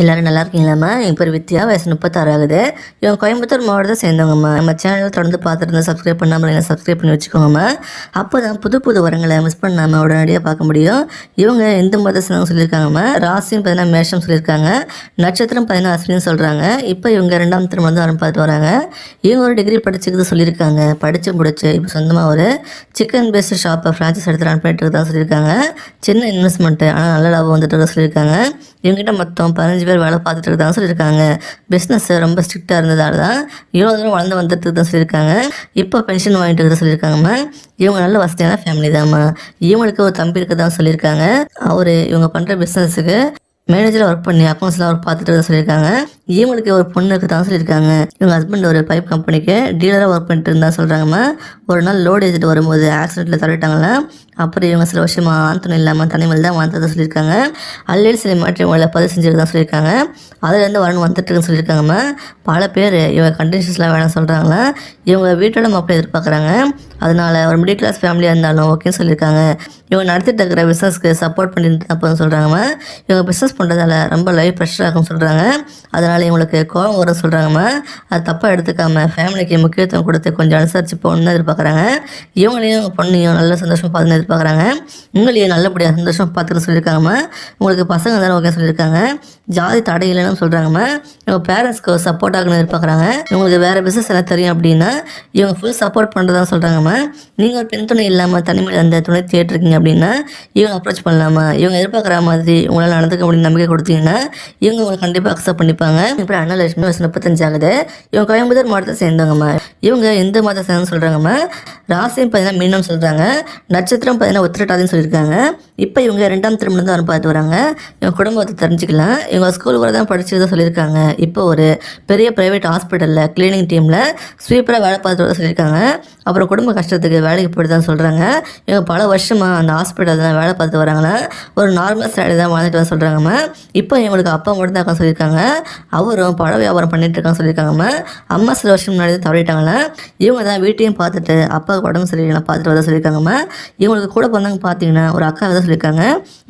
எல்லாரும் நல்லா இருக்கீங்களாம்மா? என் பேர் வித்யா, வயசு 36 ஆகுது. இவங்க கோயம்புத்தூர் மாவட்டத்தை சேர்ந்தவங்கம்மா. நம்ம சேனலை தொடர்ந்து பார்த்துட்டு சப்ஸ்கிரைப் பண்ணாமல் சப்ஸ்கிரைப் பண்ணி வச்சுக்கோங்கம்மா. அப்போ தான் புது புது வரங்களை மிஸ் பண்ணாமல் உடனடியாக பார்க்க முடியும். இவங்க எந்த மதத்தை சேர்ந்தவங்க சொல்லியிருக்காங்கம்மா. ராசியும் பார்த்தீங்கன்னா மேஷம் சொல்லியிருக்காங்க. நட்சத்திரம் பார்த்தீங்கன்னா அஸ்வின்னு சொல்கிறாங்க. இப்போ இவங்க 2ஆம் திருமணம் தான் பார்த்துட்டு வராங்க. இவங்க ஒரு டிகிரி படிச்சுக்கிட்டு சொல்லியிருக்காங்க. படித்து முடிச்சு இப்போ சொந்தமாக ஒரு சிக்கன் பேஸ்டு ஷாப்பை ஃப்ரான்ச்சைஸ் எடுத்து ரன் பண்ணிட்டு தான் சொல்லியிருக்காங்க. சின்ன இன்வெஸ்ட்மெண்ட்டு ஆனால் நல்ல லாபம் வந்துட்டு சொல்லியிருக்காங்க. இவங்ககிட்ட மொத்தம் 15 பேர் வேலை பார்த்துட்டு இருக்காங்க சொல்லியிருக்காங்க. பிஸ்னஸ் ரொம்ப ஸ்ட்ரிக்டாக இருந்ததால தான் இவ்வளோ தூரம் வளர்ந்து வந்துட்டு தான் சொல்லியிருக்காங்க. இப்போ பென்ஷன் வாங்கிட்டு இருக்க சொல்லியிருக்காங்கம்மா. இவங்க நல்ல வசதியான ஃபேமிலி தான்மா. இவங்களுக்கு ஒரு தம்பி இருக்க தான் சொல்லியிருக்காங்க. அவர் இவங்க பண்ணுற பிஸ்னஸுக்கு மேனேஜராக ஒர்க் பண்ணி அக்கௌண்ட்ஸ்லாம் ஒர்க் பார்த்துட்டு தான் சொல்லியிருக்காங்க. இவங்களுக்கு ஒரு பொண்ணுக்கு தான் சொல்லியிருக்காங்க. இவங்க ஹஸ்பண்ட் ஒரு பைப் கம்பெனிக்கு டீலராக ஒர்க் பண்ணிட்டு இருந்தா சொல்கிறாங்கம்மா. ஒரு நாள் லோடு ஏற்றிட்டு வரும்போது ஆக்சிடென்ட்டில் தள்ளிட்டாங்களா. அப்புறம் இவங்க சில வருஷமாக ஆந்தனம் இல்லாமல் தனிமையில் தான் வாழ்ந்ததை சொல்லியிருக்காங்க. அல்லேல் சில மாற்றங்களை பதிவு செஞ்சுட்டு தான் சொல்லியிருக்காங்க. அதுலேருந்து வரணும் வந்துட்டுருக்குன்னு சொல்லியிருக்காங்கம்மா. பல பேர் இவங்க கண்டிஷன்ஸ்லாம் வேணாம் சொல்கிறாங்களா. இவங்க வீட்டோட மாப்பிள்ளை எதிர்பார்க்குறாங்க. அதனால் ஒரு மிடில் கிளாஸ் ஃபேமிலியாக இருந்தாலும் ஓகேன்னு சொல்லியிருக்காங்க. இவங்க நடத்திட்டு இருக்கிற பிஸ்னஸ்க்கு சப்போர்ட் பண்ணிட்டு அப்போன்னு சொல்கிறாங்கம்மா. இவங்க பிஸ்னஸ் பண்ணுறதால ரொம்ப லைஃப் ப்ரெஷர் ஆகும்னு சொல்கிறாங்க. அதனால் இவங்களுக்கு கோவம் வர சொல்கிறாங்கம்மா. அது தப்பாக எடுத்துக்காமல் ஃபேமிலிக்கு முக்கியத்துவம் கொடுத்து கொஞ்சம் அனுசரித்து போகணுன்னு எதிர்பார்க்குறாங்க. இவங்களையும் பொண்ணையும் நல்ல சந்தோஷமாக பார்த்துன்னு எதிர்பார்க்குறாங்க. உங்களையும் நல்லபடியாக சந்தோஷமாக பார்த்துன்னு சொல்லியிருக்காங்கம்மா. உங்களுக்கு பசங்க தானே ஓகே சொல்லியிருக்காங்க. ஜாதி தடை இல்லைன்னு சொல்கிறாங்கம்மா. இவங்க பேரண்ட்ஸ்க்கு சப்போர்ட் ஆகணும்னு எதிர்பார்க்குறாங்க. இவங்களுக்கு வேறு பிஸ்னஸ் எல்லாம் தெரியும் அப்படின்னா இவங்க ஃபுல் சப்போர்ட் பண்ணுறதா சொல்கிறாங்கம்மா. நீங்கள் ஒரு பெண் துணை இல்லாமல் தனிமையில் அந்த துணை தேட்டிருக்கீங்க அப்படின்னா இவங்க அப்ரோச் பண்ணலாமா. இவங்க எதிர்பார்க்குற மாதிரி உங்களால் நடந்துக்க முடியும் நம்பிக்கை கொடுத்தீங்கன்னா இவங்க உங்களை கண்டிப்பாக அக்செப்ட் பண்ணிப்பாங்க. இப்போ அண்ணலட்சுமி வயசு 35 ஆகுது. இவங்க கோயம்புத்தூர் மாவட்டத்தை சேர்ந்தவங்கம்மா. இவங்க எந்த மாதத்தை சேர்ந்து சொல்கிறாங்கம்மா. ராசியும் பார்த்தீங்கன்னா மீனம் சொல்கிறாங்க. நட்சத்திரம் பார்த்தீங்கன்னா உத்திரட்டாதின்னு சொல்லியிருக்காங்க. இப்போ இவங்க 2ஆம் திருமணம் தான் பார்த்து வராங்க. இவங்க குடும்பத்தை தெரிஞ்சுக்கலாம். இவங்க ஸ்கூல் வரை தான் படிச்சுதான் சொல்லியிருக்காங்க. இப்போ ஒரு பெரிய ப்ரைவேட் ஹாஸ்பிட்டலில் கிளீனிங் டீமில் ஸ்வீப்பராக வேலை பார்த்து சொல்லியிருக்காங்க. அப்புறம் குடும்ப கஷ்டத்துக்கு வேலைக்கு போய்ட்டு தான் சொல்கிறாங்க. இவங்க பல வருஷமாக அந்த ஹாஸ்பிட்டலில் தான் வேலை பார்த்து வராங்களா. ஒரு நார்மல் சேலரி தான் வாழ்ந்துட்டு வர சொல்கிறாங்கம்மா. இப்போ இவங்களுக்கு அப்பா மட்டும் தான் சொல்லியிருக்காங்க. அவரும் பழ வியாபாரம் பண்ணிட்டு இருக்கான்னு சொல்லியிருக்காங்கம்மா. அம்மா சில வருஷம் முன்னாடி தவறிட்டாங்களா. இவங்க தான் வீட்டையும் பார்த்துட்டு அப்பாவுக்கு உடம்பு சரியில்லை பார்த்துட்டு வர சொல்லியிருக்காங்கம்மா. இவங்களுக்கு கூட பிறந்தவங்க பார்த்தீங்கன்னா ஒரு அக்கா தான் சொல்லியிருக்காங்க.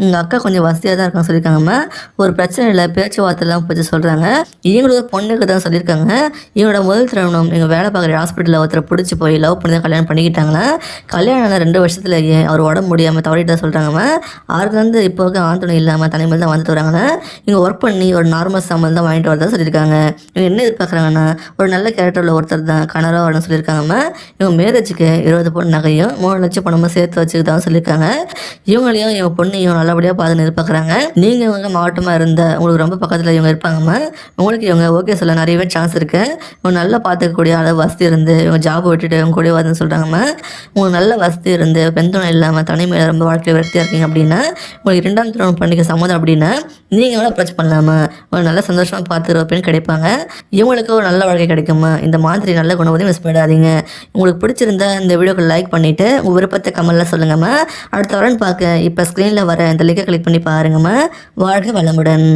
எங்கள் அக்கா கொஞ்சம் வசதியாக தான் இருக்கான்னு சொல்லியிருக்காங்கம்மா. ஒரு பிரச்சனை இல்லை பேச்சுவார்த்தைலாம் பற்றி சொல்கிறாங்க. இவங்களுக்கு பொண்ணுக்கு தான் சொல்லியிருக்காங்க. இவங்களோட முதல் திருமணம் இவங்க வேலை பார்க்குற ஹாஸ்பிட்டலில் ஒருத்தரை பிடிச்சி போய் லவ் பண்ணி தான் கல்யாணம் பண்ணிக்கிட்டாங்களா. கல்யாணம் 2 வருஷத்துலேயே அவர் உடம்பு முடியாமல் தவறிட்டு சொல்கிறாங்கம்மா. அதுலேருந்து இப்போவுக்கு ஆந்தனம் இல்லாமல் தனிமையில் தான் வந்துட்டு வராங்கன்னா இவங்க ஒர்க் பண்ணி ஒரு நார்மல் சம்பளம் தான் வாங்கிட்டு வரதான் சொல்லியிருக்காங்க. இவங்க என்ன எதிர்பார்க்குறாங்கன்னா ஒரு நல்ல கேரக்டரில் ஒருத்தர் தான் கணவராக வரணும்னு சொல்லியிருக்காங்கம்மா. இவங்க மேரேஜுக்கு 20 பவுன் நகையும் 3 லட்சம் பணமாக சேர்த்து வச்சுக்கிட்டான்னு சொல்லியிருக்காங்க. இவங்களையும் இவங்க பொண்ணையும் நல்லபடியாக பார்த்துன்னு எதிர்பார்க்குறாங்க. நீங்கள் இவங்க மாவட்டமாக இருந்தால் உங்களுக்கு ரொம்ப பக்கத்தில் இவங்க இருப்பாங்கம்மா. உங்களுக்கு இவங்க ஓகே சொல்ல நிறையவே சான்ஸ் இருக்குது. இவங்க நல்லா பார்த்துக்கக்கூடிய அளவு வசதி இருந்து இவங்க ஜாப் விட்டுட்டு இவங்க கூட வருதுன்னு சொல்கிறாங்கம்மா. உங்களுக்கு நல்ல வசதி இருந்து பெண்துணை இல்லாமல் தனிமையில் ரொம்ப வாழ்க்கையில் விரக்தியாக இருக்கீங்க அப்படின்னா உங்களுக்கு 2ஆம் திருமணம் பண்ணிக்க சம்மதம் அப்படின்னா நீங்கள் எவ்வளோ அப்ரோச் பண்ணலாமா. ஒரு நல்ல சந்தோஷமாக பார்த்துக்கிற பெண் கிடைப்பாங்க. இவங்களுக்கு ஒரு நல்ல வாழ்க்கை கிடைக்குமா. இந்த மாதிரி நல்ல குணவதையும் மிஸ் பண்ணிடாதீங்க. உங்களுக்கு பிடிச்சிருந்தா இந்த வீடியோக்கு லைக் பண்ணிவிட்டு உங்கள் விருப்பத்தை கமெண்ட்டில் சொல்லுங்கம்மா. அடுத்த வரன்னு பார்க்க இப்போ ஸ்க்ரீனில் வர இந்த லிங்கை கிளிக் பண்ணி பாருங்கம்மா. வாழ்க வளமுடன்.